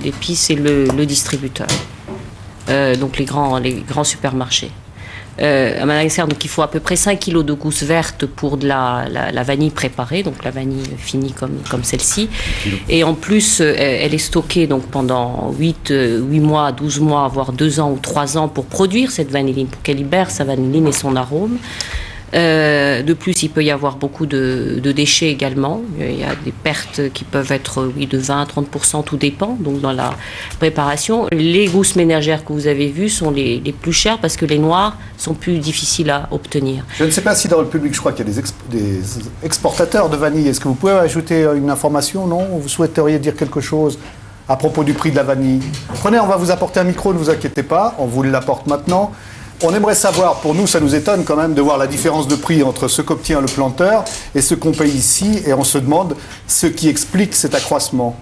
d'épices et le distributeur, donc les grands supermarchés. À Madagascar, donc il faut à peu près 5 kg de gousses vertes pour de la vanille préparée, donc la vanille finie comme celle-ci. Et en plus, elle est stockée donc pendant 8 mois, 12 mois, voire 2 ans ou 3 ans pour produire cette vanilline, pour qu'elle libère sa vanilline et son arôme. De plus, il peut y avoir beaucoup de déchets également. Il y a des pertes qui peuvent être de 20 à 30%, tout dépend, donc dans la préparation. Les gousses ménagères que vous avez vues sont les plus chères parce que les noires sont plus difficiles à obtenir.
Je ne sais pas si dans le public, je crois qu'il y a des exportateurs de vanille. Est-ce que vous pouvez ajouter une information, non? Vous souhaiteriez dire quelque chose à propos du prix de la vanille? Prenez, on va vous apporter un micro, ne vous inquiétez pas, on vous l'apporte maintenant. On aimerait savoir, pour nous, ça nous étonne quand même de voir la différence de prix entre ce qu'obtient le planteur et ce qu'on paye ici, et on se demande ce qui explique cet accroissement.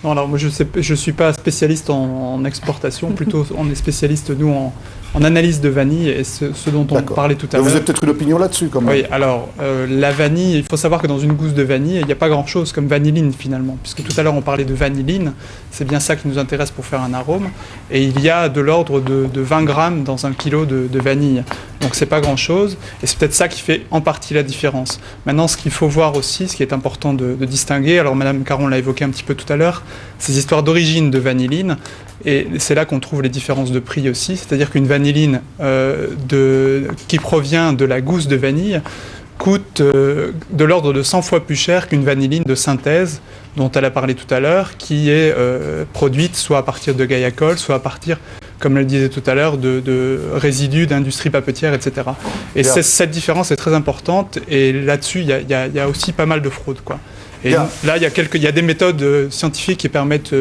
Non, alors moi je suis pas spécialiste en exportation, plutôt on est spécialiste nous en analyse de vanille et ce dont on parlait tout à l'heure.
Vous avez peut-être une opinion là-dessus quand même.
Oui, alors la vanille, il faut savoir que dans une gousse de vanille, il n'y a pas grand-chose comme vanilline finalement, puisque tout à l'heure on parlait de vanilline, c'est bien ça qui nous intéresse pour faire un arôme, et il y a de l'ordre de 20 grammes dans un kilo de vanille, donc c'est pas grand-chose, et c'est peut-être ça qui fait en partie la différence. Maintenant, ce qu'il faut voir aussi, ce qui est important de distinguer, alors Madame Caron l'a évoqué un petit peu tout à l'heure, ces histoires d'origine de vanilline, et c'est là qu'on trouve les différences de prix aussi, c'est-à-dire qu'une vanilline qui provient de la gousse de vanille coûte de l'ordre de 100 fois plus cher qu'une vanilline de synthèse dont elle a parlé tout à l'heure, qui est produite soit à partir de gaillacolle, soit à partir, comme elle le disait tout à l'heure, de résidus d'industrie papetière, etc. Et cette différence est très importante, et là-dessus, il y a aussi pas mal de fraude, quoi. Et là, il y a des méthodes scientifiques qui permettent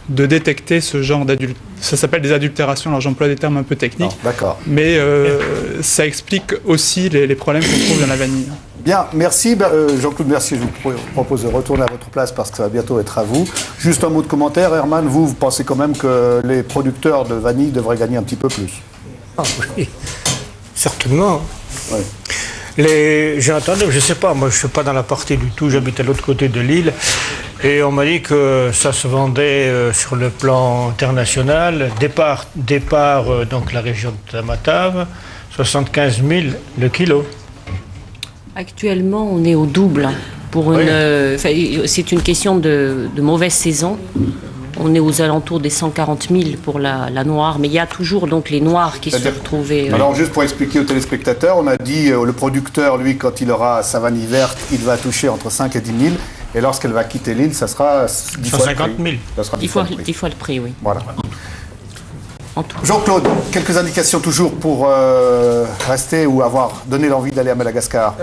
de détecter ce genre d'adultère. Ça s'appelle des adultérations, alors j'emploie des termes un peu techniques.
D'accord.
Mais ça explique aussi les problèmes qu'on trouve dans la vanille.
Bien, merci. Jean-Claude Mercier, je vous propose de retourner à votre place parce que ça va bientôt être à vous. Juste un mot de commentaire. Herman, vous pensez quand même que les producteurs de vanille devraient gagner un petit peu plus?
Ah oui, certainement.
Oui.
J'ai entendu, je ne sais pas, moi je ne suis pas dans la partie du tout, j'habite à l'autre côté de l'île, et on m'a dit que ça se vendait sur le plan international, départ donc la région de Tamatave, 75 000 le kilo.
Actuellement, on est au double. C'est une question de mauvaise saison. On est aux alentours des 140 000 pour la noire, mais il y a toujours donc les noirs qui se retrouvent.
Alors juste pour expliquer aux téléspectateurs, on a dit le producteur, lui, quand il aura sa vanille verte, il va toucher entre 5 et 10 000, et lorsqu'elle va quitter l'île, ça sera
150 000.
Ça sera
10 fois le prix, oui.
Voilà.
en tout.
Jean-Claude, quelques indications toujours pour rester ou avoir donné l'envie d'aller à Madagascar.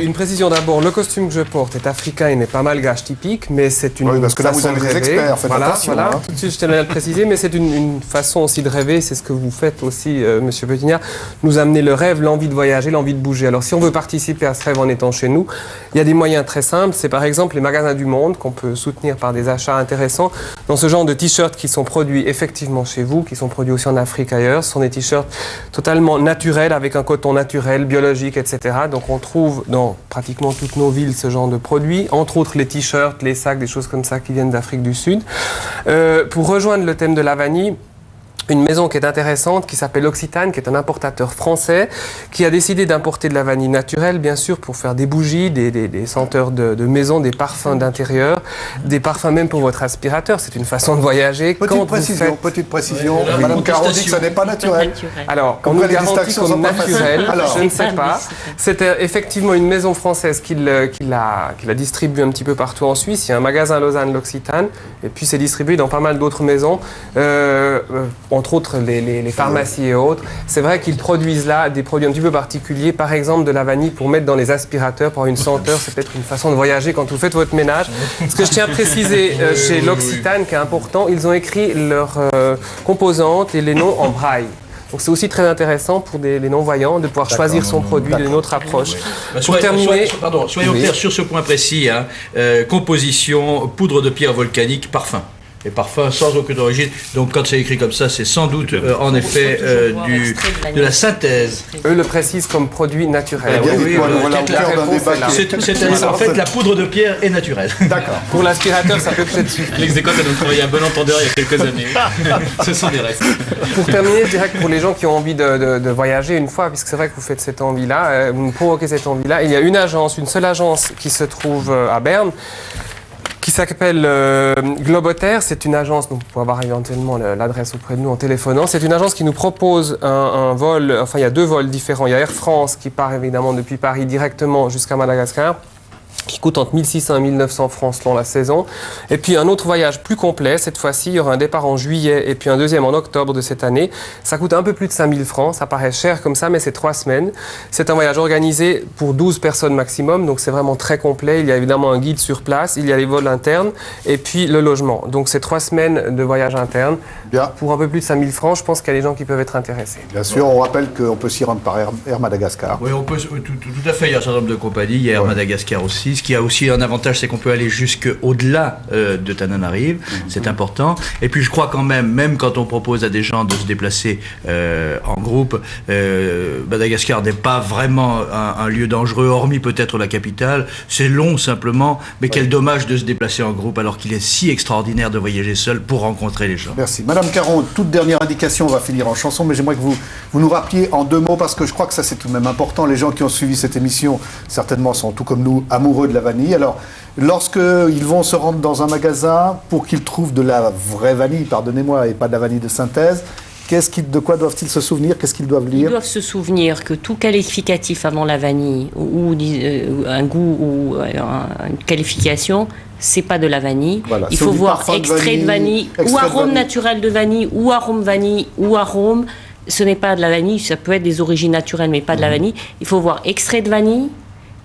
Une précision d'abord, le costume que je porte est africain et n'est pas malgache typique, mais c'est une
parce que là vous
façon
avez
de
des
rêver.
experts, faites attention.
Voilà. Tout de suite je tenais à le préciser, mais c'est une façon aussi de rêver, c'est ce que vous faites aussi, Monsieur Petignard, nous amener le rêve, l'envie de voyager, l'envie de bouger. Alors si on veut participer à ce rêve en étant chez nous, il y a des moyens très simples, c'est par exemple les magasins du Monde qu'on peut soutenir par des achats intéressants dans ce genre de t-shirts qui sont produits effectivement chez vous, qui sont produits aussi en Afrique ailleurs. Ce sont des t-shirts totalement naturels, avec un coton naturel, biologique, etc. Donc on trouve dans pratiquement toutes nos villes ce genre de produits, entre autres les t-shirts, les sacs, des choses comme ça qui viennent d'Afrique du Sud. Pour rejoindre le thème de la vanille, une maison qui est intéressante, qui s'appelle Occitane, qui est un importateur français, qui a décidé d'importer de la vanille naturelle, bien sûr, pour faire des bougies, des senteurs de maison, des parfums d'intérieur, des parfums même pour votre aspirateur. C'est une façon de voyager.
Petite précision. Madame Caron dit que ça n'est pas naturel.
Alors, on nous garantit comme naturel, je ne sais pas. C'était effectivement une maison française qui la distribue un petit peu partout en Suisse. Il y a un magasin à Lausanne, l'Occitane, et puis c'est distribué dans pas mal d'autres maisons. Entre autres les pharmacies et autres. C'est vrai qu'ils produisent là des produits un petit peu particuliers, par exemple de la vanille pour mettre dans les aspirateurs pour une senteur. C'est peut-être une façon de voyager quand vous faites votre ménage. Ce que je tiens à préciser chez l'Occitane, qui est important, ils ont écrit leurs composantes et les noms en braille. Donc c'est aussi très intéressant pour les non-voyants de pouvoir choisir son produit d'une autre approche.
Pour terminer... Soyons clairs sur ce point précis. Composition, poudre de pierre volcanique, parfum. Et parfum sans aucune origine. Donc quand c'est écrit comme ça, c'est sans doute en effet de la synthèse.
Eux le précisent comme produit naturel.
En fait, la poudre de pierre est naturelle.
D'accord.
Pour l'aspirateur, ça peut peut-être suffire.
Alex Descotes a donc travaillé un bon entendeur il y a quelques années. Ce sont des restes.
Pour terminer, je dirais que pour les gens qui ont envie de voyager une fois, puisque c'est vrai que vous faites cette envie-là, vous nous provoquez cette envie-là, il y a une seule agence qui se trouve à Berne, qui s'appelle Globotaire. C'est une agence, donc vous pouvez avoir éventuellement l'adresse auprès de nous en téléphonant. C'est une agence qui nous propose un vol, enfin il y a deux vols différents. Il y a Air France qui part évidemment depuis Paris directement jusqu'à Madagascar, qui coûte entre 1600 et 1900 francs selon la saison. Et puis un autre voyage plus complet, cette fois-ci, il y aura un départ en juillet et puis un deuxième en octobre de cette année. Ça coûte un peu plus de 5000 francs, ça paraît cher comme ça, mais c'est 3 semaines. C'est un voyage organisé pour 12 personnes maximum, donc c'est vraiment très complet. Il y a évidemment un guide sur place, il y a les vols internes et puis le logement. Donc c'est 3 semaines de voyage interne.
Bien.
Pour un peu plus de 5000 francs, je pense qu'il y a des gens qui peuvent être intéressés.
Bien sûr, on rappelle qu'on peut s'y rendre par Air Madagascar.
Oui, on peut, tout à fait, il y a un certain nombre de compagnies, il y a Air Madagascar aussi. Ce qui a aussi un avantage, c'est qu'on peut aller jusqu'au-delà de Tananarive, c'est important. Et puis je crois quand même quand on propose à des gens de se déplacer en groupe, Madagascar n'est pas vraiment un lieu dangereux, hormis peut-être la capitale. C'est long simplement, mais quel dommage de se déplacer en groupe alors qu'il est si extraordinaire de voyager seul pour rencontrer les gens.
Merci. Madame Caron, toute dernière indication, on va finir en chanson, mais j'aimerais que vous nous rappeliez en 2 mots, parce que je crois que ça c'est tout de même important. Les gens qui ont suivi cette émission, certainement sont tout comme nous amoureux de la vanille. Alors, lorsqu'ils vont se rendre dans un magasin pour qu'ils trouvent de la vraie vanille, pardonnez-moi, et pas de la vanille de synthèse, de quoi doivent-ils se souvenir? Qu'est-ce qu'ils doivent lire?
Ils doivent se souvenir que tout qualificatif avant la vanille, ou un goût ou une qualification, c'est pas de la vanille. Voilà. Il faut voir extrait de vanille, ou arôme naturel de vanille, ou arôme vanille, ou arôme. Ce n'est pas de la vanille, ça peut être des origines naturelles, mais pas de la vanille. Il faut voir extrait de vanille,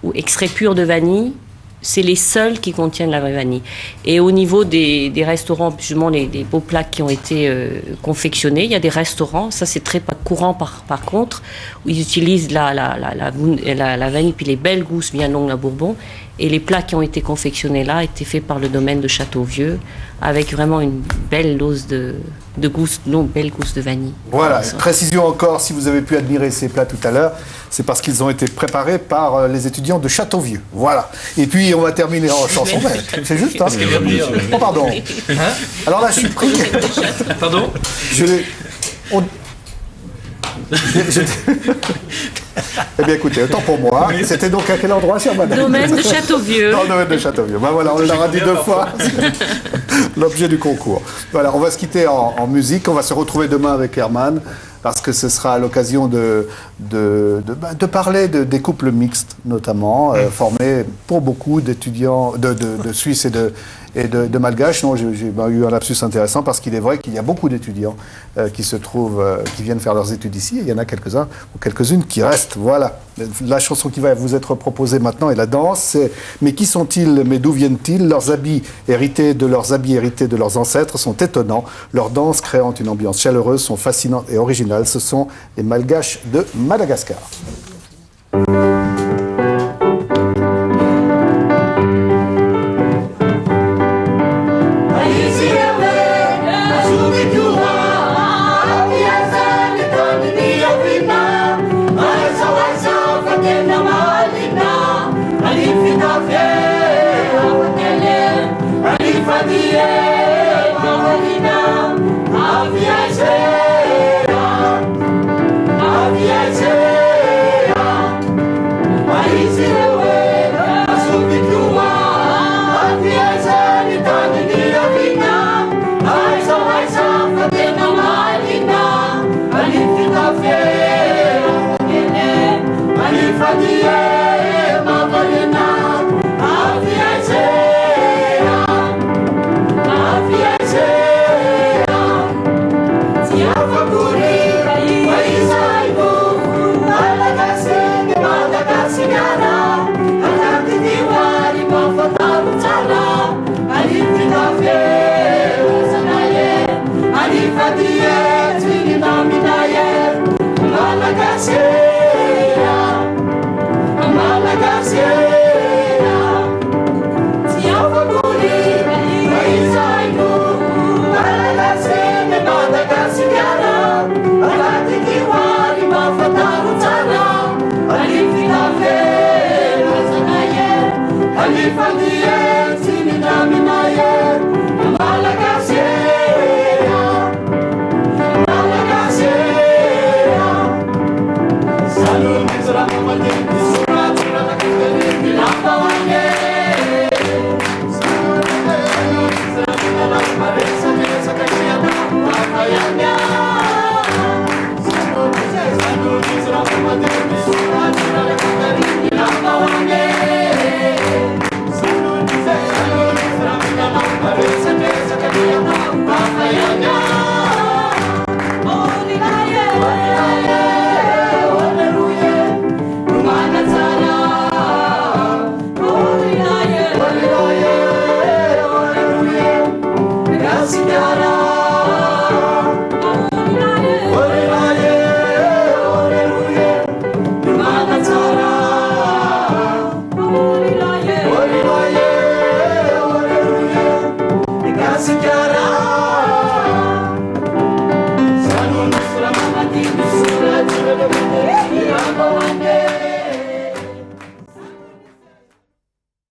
ou extrait pur de vanille. C'est les seuls qui contiennent la vraie vanille. Et au niveau des restaurants, justement, les beaux plats qui ont été confectionnés, il y a des restaurants, ça c'est très pas courant par contre, où ils utilisent la vanille, puis les belles gousses bien longues, la Bourbon. Et les plats qui ont été confectionnés là étaient faits par le domaine de Châteauvieux, avec vraiment une belle dose de gousses, belle gousse de vanille.
Voilà, précision encore, si vous avez pu admirer ces plats tout à l'heure, c'est parce qu'ils ont été préparés par les étudiants de Châteauvieux. Voilà. Et puis on va terminer en chanson. C'est juste, hein. Oh, pardon. Hein? Alors là, je suis pris.
Pardon?
Eh bien écoutez, autant pour moi. C'était donc à quel endroit, chère madame?
Domaine de Châteauvieux.
Dans le domaine de Châteauvieux. Ben voilà, on l'aura dit 2 fois. L'objet du concours. Voilà, on va se quitter en musique. On va se retrouver demain avec Herman. parce que ce sera à l'occasion de parler des couples mixtes, notamment, formés pour beaucoup d'étudiants de Suisses et de Malgaches. Non, j'ai eu un lapsus intéressant parce qu'il est vrai qu'il y a beaucoup d'étudiants qui viennent faire leurs études ici, et il y en a quelques-uns ou quelques-unes qui restent. Voilà. La chanson qui va vous être proposée maintenant et la danse, c'est « Mais qui sont-ils, mais d'où viennent-ils » Leurs habits hérités de leurs ancêtres sont étonnants. Leurs danses créant une ambiance chaleureuse sont fascinantes et originales. Ce sont les Malgaches de Madagascar.
Salut,